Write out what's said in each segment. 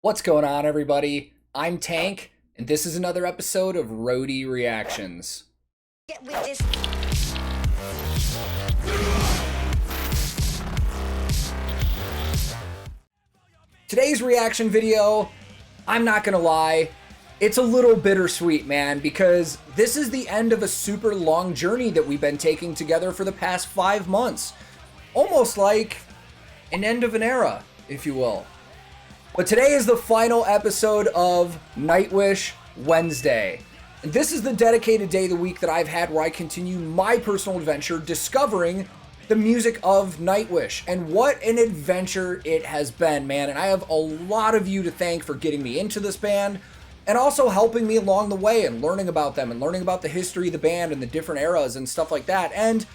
What's going on, everybody? I'm Tank, and this is another episode of Roadie Reactions. Get with this. Today's reaction video, I'm not gonna lie, it's a little bittersweet, man, because this is the end of a super long journey that we've been taking together for the past 5 months. Almost like an end of an era, if you will. But today is the final episode of Nightwish Wednesday. And this is the dedicated day of the week that I've had where I continue my personal adventure discovering the music of Nightwish. And what an adventure it has been, man. And I have a lot of you to thank for getting me into this band and also helping me along the way and learning about them and learning about the history of the band and the different eras and stuff like that. And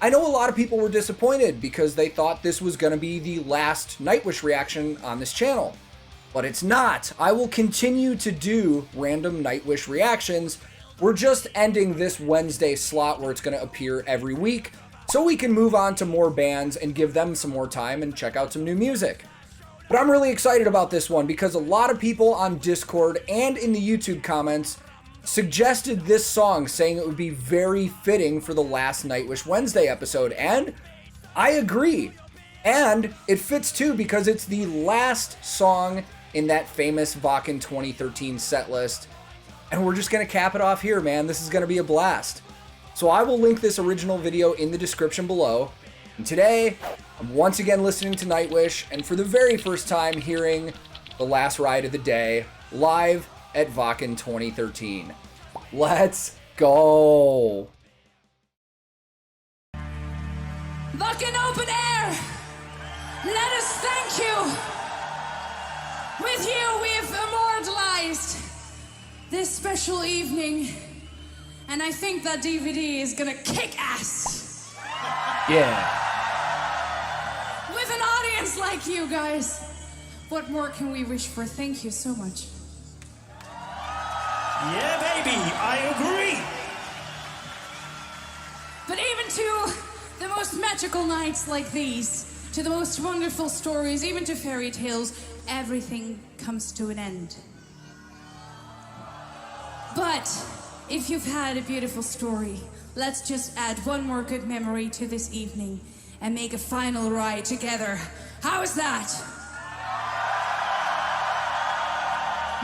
I know a lot of people were disappointed because they thought this was going to be the last Nightwish reaction on this channel. But it's not. I will continue to do random Nightwish reactions. We're just ending this Wednesday slot where it's going to appear every week so we can move on to more bands and give them some more time and check out some new music. But I'm really excited about this one because a lot of people on Discord and in the YouTube comments suggested this song, saying it would be very fitting for the last Nightwish Wednesday episode, and I agree. And it fits too because it's the last song in that famous Wacken 2013 set list. And we're just gonna cap it off here, man. This is gonna be a blast. So I will link this original video in the description below. And today, I'm once again listening to Nightwish, and for the very first time hearing the last ride of the day, live at Wacken 2013. Let's go. Wacken Open Air! Let us thank you! With you, we've immortalized this special evening, and I think that DVD is gonna kick ass. Yeah. With an audience like you guys, what more can we wish for? Thank you so much. Yeah, baby, I agree. But even to the most magical nights like these, to the most wonderful stories, even to fairy tales, everything comes to an end. But if you've had a beautiful story, let's just add one more good memory to this evening and make a final ride together. How is that?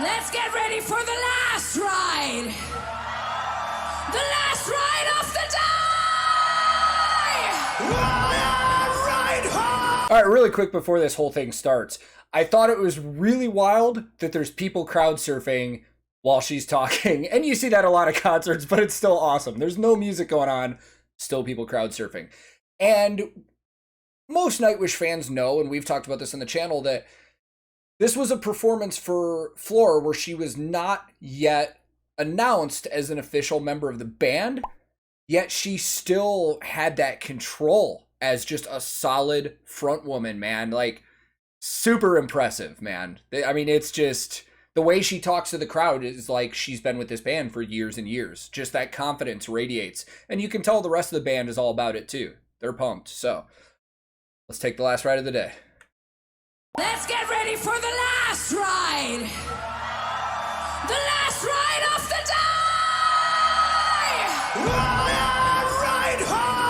Let's get ready for the last ride! The last ride of the day! All right, really quick before this whole thing starts, I thought it was really wild that there's people crowd surfing while she's talking. And you see that a lot of concerts, but it's still awesome. There's no music going on, still people crowd surfing. And most Nightwish fans know, and we've talked about this on the channel, that this was a performance for Floor where she was not yet announced as an official member of the band, yet she still had that control as just a solid front woman, man. Like, super impressive, man. I mean, it's just the way she talks to the crowd is like she's been with this band for years and years. Just that confidence radiates. And you can tell the rest of the band is all about it too. They're pumped. So let's take the last ride of the day. Let's get ready for the last ride! The last ride of the day! Ride hard!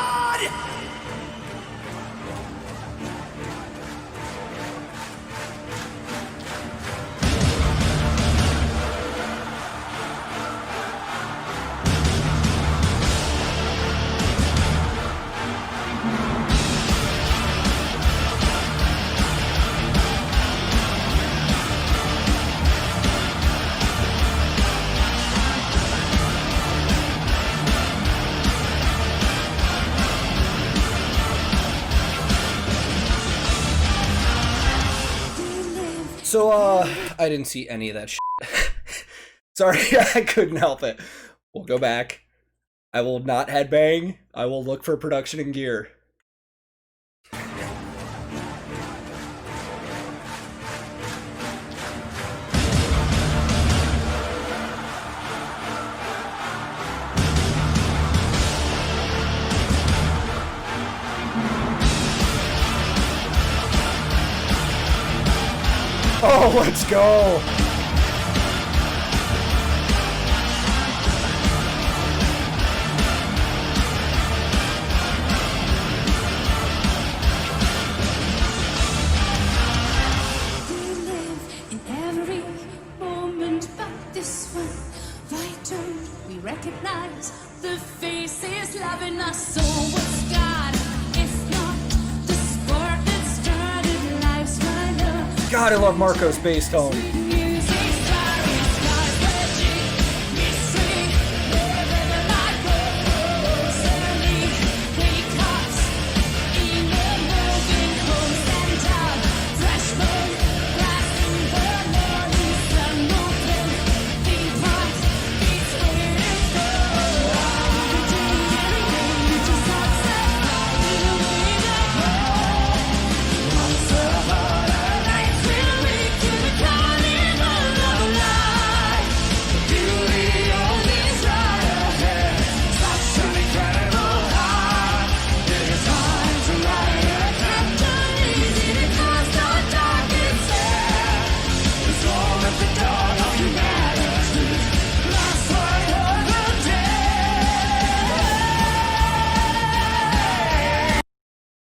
So, I didn't see any of that shit. Sorry, I couldn't help it. We'll go back. I will not headbang. I will look for production and gear. Oh, let's go. Recognize the faces loving us, so what's God if not the spark that started life's fire? God, I love Marco's bass tone.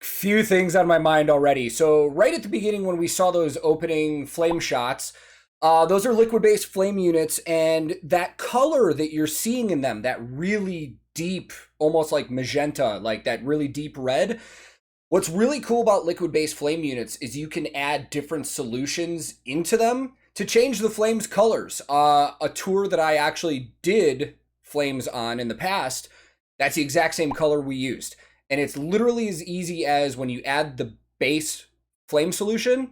Few things on my mind already. So right at the beginning when we saw those opening flame shots, those are liquid-based flame units, and that color that you're seeing in them, that really deep, almost like magenta, like that really deep red. What's really cool about liquid-based flame units is you can add different solutions into them to change the flames colors. A tour that I actually did flames on in the past, that's the exact same color we used. And it's literally as easy as when you add the base flame solution,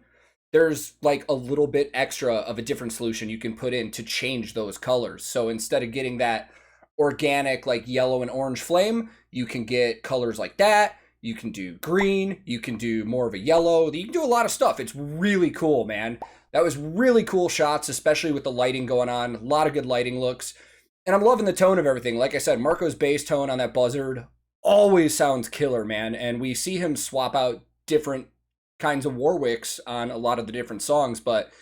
there's like a little bit extra of a different solution you can put in to change those colors. So instead of getting that organic like yellow and orange flame, you can get colors like that. You can do green, you can do more of a yellow, you can do a lot of stuff. It's really cool, man. That was really cool shots, especially with the lighting going on. A lot of good lighting looks. And I'm loving the tone of everything. Like I said, Marco's bass tone on that buzzard always sounds killer, man. And we see him swap out different kinds of Warwicks on a lot of the different songs, but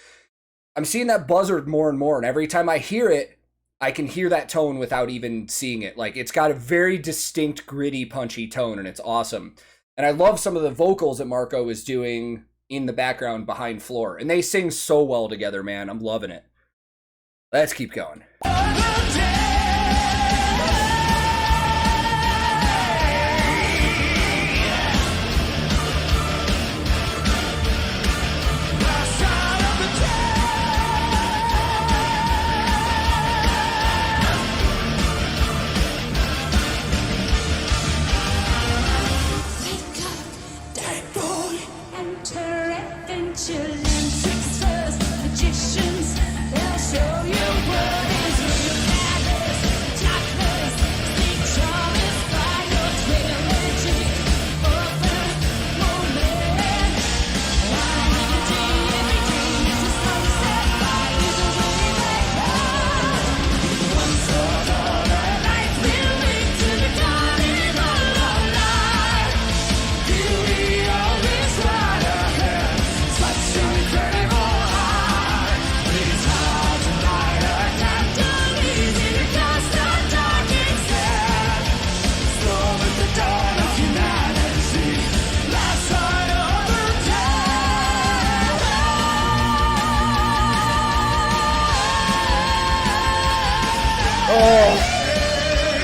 I'm seeing that buzzard more and more. And every time I hear it, I can hear that tone without even seeing it. Like, it's got a very distinct, gritty, punchy tone, and it's awesome. And I love some of the vocals that Marco is doing in the background behind Floor. And they sing so well together, man. I'm loving it. Let's keep going.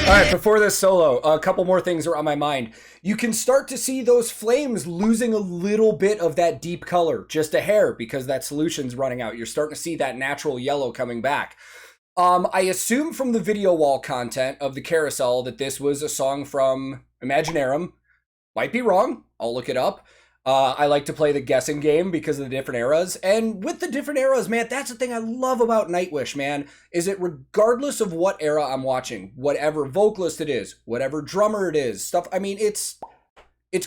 All right, before this solo, a couple more things are on my mind. You can start to see those flames losing a little bit of that deep color, just a hair, because that solution's running out. You're starting to see that natural yellow coming back. I assume from the video wall content of the carousel that this was a song from Imaginarum. Might be wrong. I'll look it up. I like to play the guessing game because of the different eras. And with the different eras, man, that's the thing I love about Nightwish, man, is it regardless of what era I'm watching, whatever vocalist it is, whatever drummer it is, stuff, I mean, it's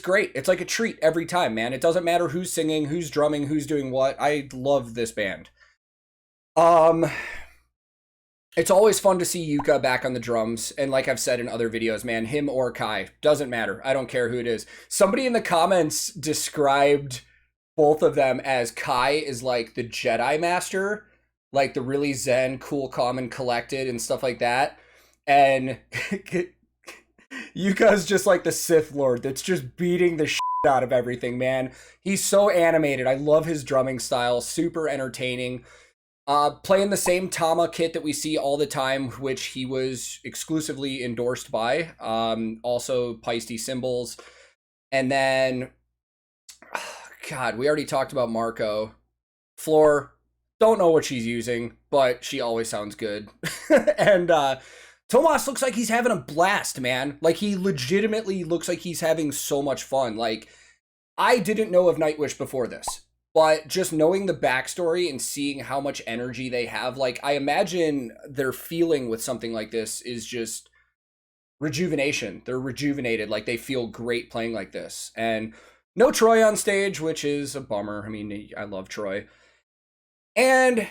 great. It's like a treat every time, man. It doesn't matter who's singing, who's drumming, who's doing what. I love this band. It's always fun to see Yuka back on the drums, and like I've said in other videos, man, him or Kai, doesn't matter. I don't care who it is. Somebody in the comments described both of them as Kai is like the Jedi Master, like the really zen, cool, calm, and collected and stuff like that. And Yuka's just like the Sith Lord that's just beating the shit out of everything, man. He's so animated. I love his drumming style. Super entertaining. Playing the same Tama kit that we see all the time, which he was exclusively endorsed by. Also, Peisty cymbals. And then, God, we already talked about Marco. Floor, don't know what she's using, but she always sounds good. And Tomas looks like he's having a blast, man. Like, he legitimately looks like he's having so much fun. Like, I didn't know of Nightwish before this, but just knowing the backstory and seeing how much energy they have, like, I imagine their feeling with something like this is just rejuvenation. They're rejuvenated. Like, they feel great playing like this. And no Troy on stage, which is a bummer. I mean, I love Troy. And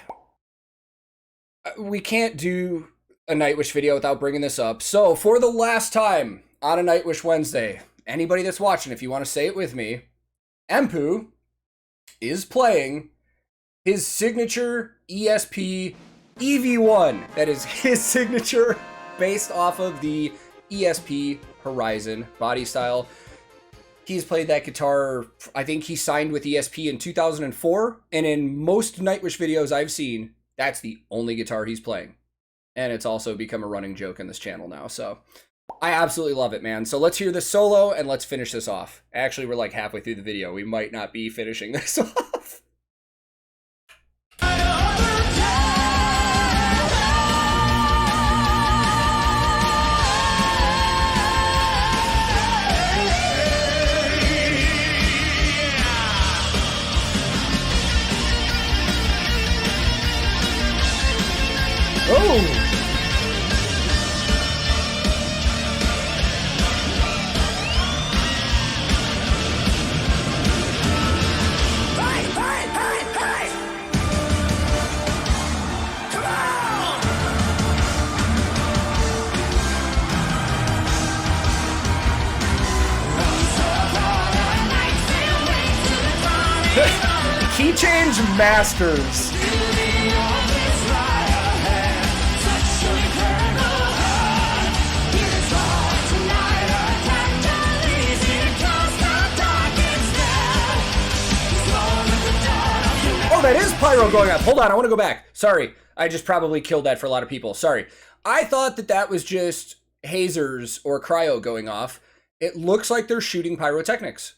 we can't do a Nightwish video without bringing this up. So, for the last time on a Nightwish Wednesday, anybody that's watching, if you want to say it with me, Empu is playing his signature ESP EV1. That is his signature based off of the ESP Horizon body style. He's played that guitar, I think he signed with ESP in 2004, and in most Nightwish videos I've seen, that's the only guitar he's playing. And it's also become a running joke in this channel now, so I absolutely love it, man. So let's hear this solo, and let's finish this off. Actually, we're like halfway through the video. We might not be finishing this off. Oh! Key change masters. Oh, that is pyro going up. Hold on, I want to go back. Sorry, I just probably killed that for a lot of people. Sorry. I thought that that was just hazers or cryo going off. It looks like they're shooting pyrotechnics.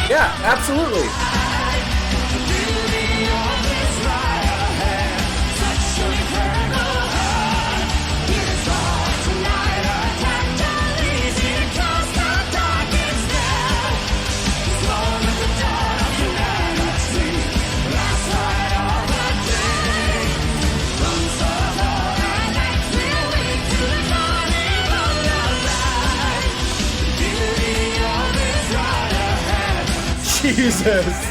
Yeah, absolutely. Jesus.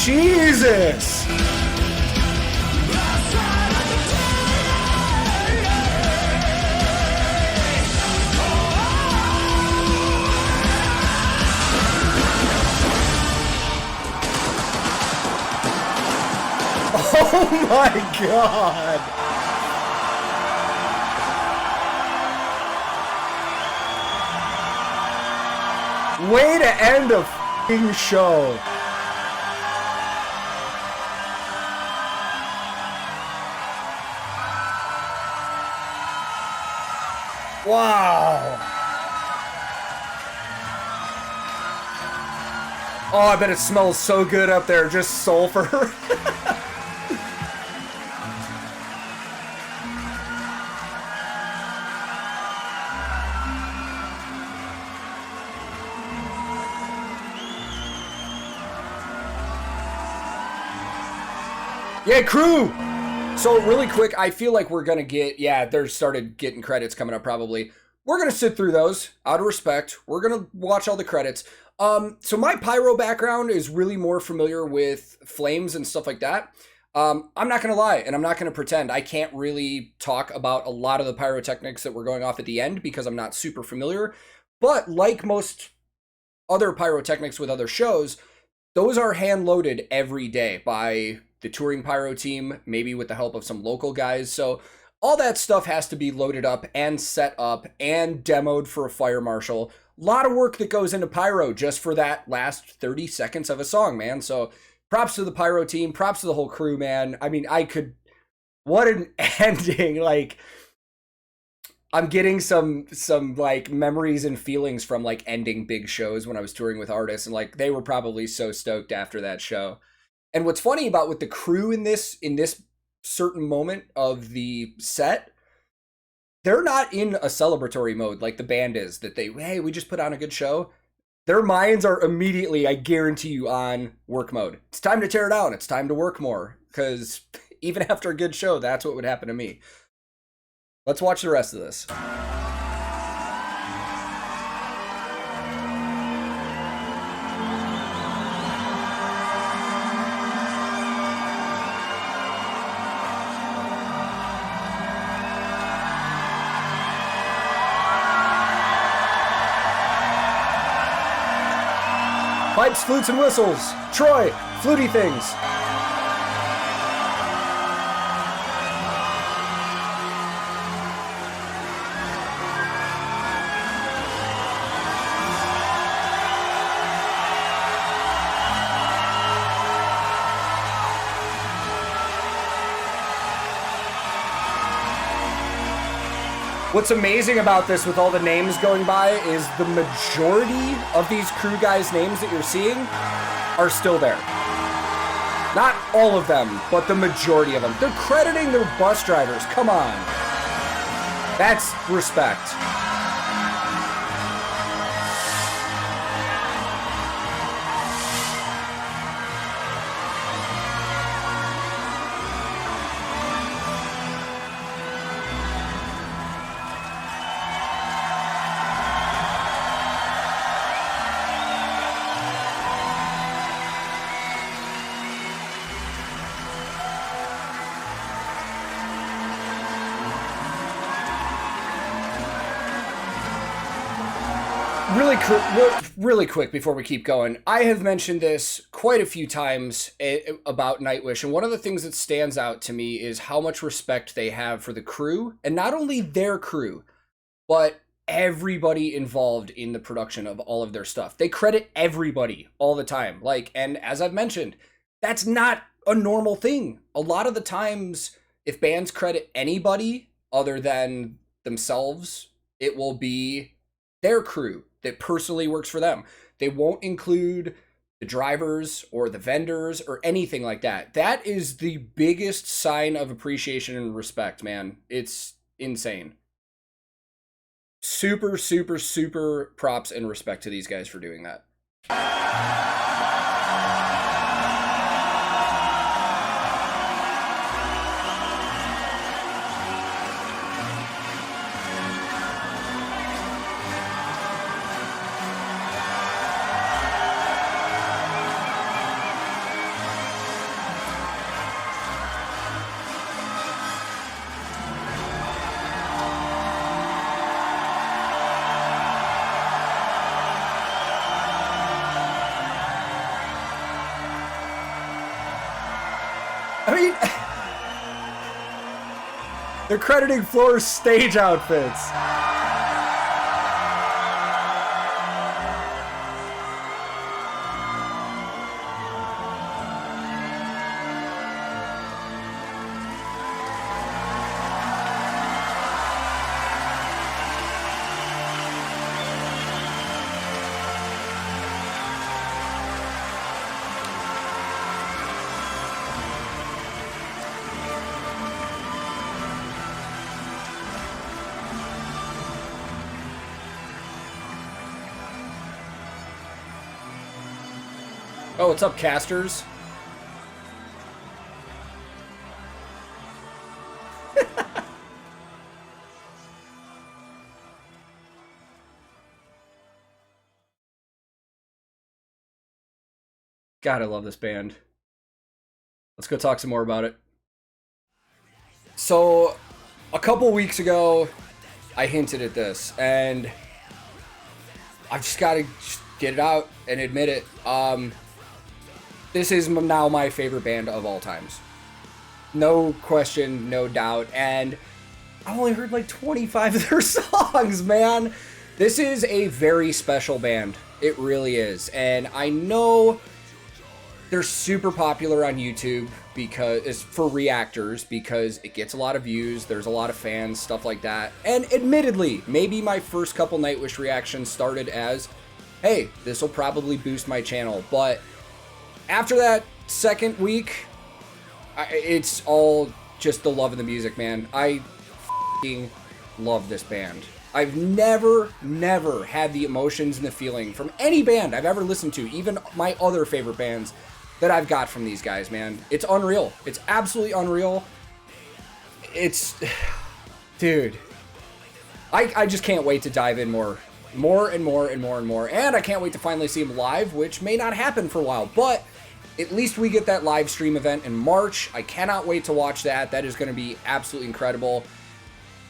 Jesus. Oh my God! Way to end a f***ing show. Wow. Oh, I bet it smells so good up there, just sulfur. Yeah, crew! So really quick, I feel like we're gonna get, yeah, there started getting credits coming up probably. we're going to sit through those out of respect. We're going to watch all the credits. So my pyro background is really more familiar with flames and stuff like that. I'm not going to lie, and I'm not going to pretend. I can't really talk about a lot of the pyrotechnics that were going off at the end because I'm not super familiar. But like most other pyrotechnics with other shows, those are hand-loaded every day by the touring pyro team, maybe with the help of some local guys. So all that stuff has to be loaded up and set up and demoed for a fire marshal. A lot of work that goes into pyro just for that last 30 seconds of a song, man. So props to the pyro team, props to the whole crew, man. I mean, what an ending. Like, I'm getting some like memories and feelings from like ending big shows when I was touring with artists, and like they were probably so stoked after that show. And what's funny about with the crew in this certain moment of the set, they're not in a celebratory mode like the band is, that hey, we just put on a good show. Their minds are immediately, I guarantee you, on work mode. It's time to tear down. It's time to work more. Because even after a good show, that's what would happen to me. Let's watch the rest of this. Pipes, flutes, and whistles. Troy, fluty things. What's amazing about this with all the names going by is the majority of these crew guys' names that you're seeing are still there. Not all of them, but the majority of them. They're crediting their bus drivers. Come on. That's respect. Really quick before we keep going, I have mentioned this quite a few times about Nightwish, and one of the things that stands out to me is how much respect they have for the crew, and not only their crew, but everybody involved in the production of all of their stuff. They credit everybody all the time. Like, and as I've mentioned, that's not a normal thing. A lot of the times, if bands credit anybody other than themselves, it will be their crew that personally works for them. They won't include the drivers or the vendors or anything like that. That is the biggest sign of appreciation and respect, man. It's insane. Super, super, super props and respect to these guys for doing that. I mean, they're crediting Floor's stage outfits. Oh, what's up, casters? God, I love this band. Let's go talk some more about it. So, a couple weeks ago, I hinted at this, and I've just got to get it out and admit it. This is now my favorite band of all times. No question, no doubt. And I've only heard like 25 of their songs, man. This is a very special band. It really is. And I know they're super popular on YouTube because it's for reactors, because it gets a lot of views, there's a lot of fans, stuff like that. And admittedly, maybe my first couple Nightwish reactions started as, hey, this will probably boost my channel. But after that second week, it's all just the love of the music, man. I f***ing love this band. I've never had the emotions and the feeling from any band I've ever listened to, even my other favorite bands, that I've got from these guys, man. It's unreal. It's absolutely unreal. It's... Dude. I just can't wait to dive in more. More and more and more and more. And I can't wait to finally see them live, which may not happen for a while, but at least we get that live stream event in March. I cannot wait to watch that. That is going to be absolutely incredible.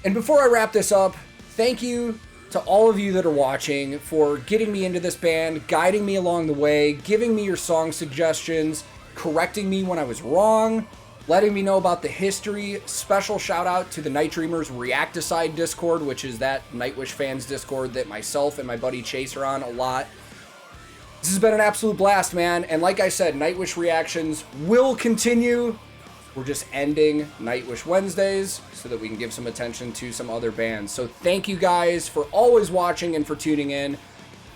And before I wrap this up, thank you to all of you that are watching for getting me into this band, guiding me along the way, giving me your song suggestions, correcting me when I was wrong, letting me know about the history. Special shout out to the Night Dreamers Reacticide Discord, which is that Nightwish fans Discord that myself and my buddy Chase are on a lot. This has been an absolute blast, man. And like I said, Nightwish reactions will continue. We're just ending Nightwish Wednesdays so that we can give some attention to some other bands. So thank you guys for always watching and for tuning in.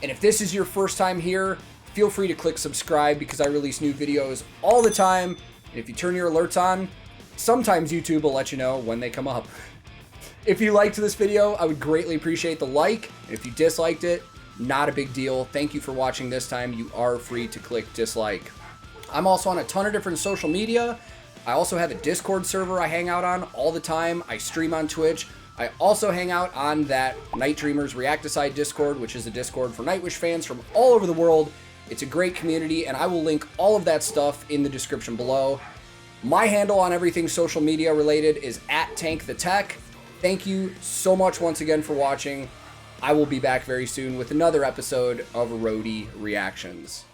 And if this is your first time here, feel free to click subscribe because I release new videos all the time. And if you turn your alerts on, sometimes YouTube will let you know when they come up. If you liked this video, I would greatly appreciate the like. And if you disliked it, not a big deal. Thank you for watching this time. You are free to click dislike. I'm also on a ton of different social media. I also have a Discord server I hang out on all the time. I stream on Twitch. I also hang out on that Night Dreamers Reacticide Discord, which is a Discord for Nightwish fans from all over the world. It's a great community, and I will link all of that stuff in the description below. My handle on everything social media related is @TankTheTech. Thank you so much once again for watching. I will be back very soon with another episode of Roadie Reactions.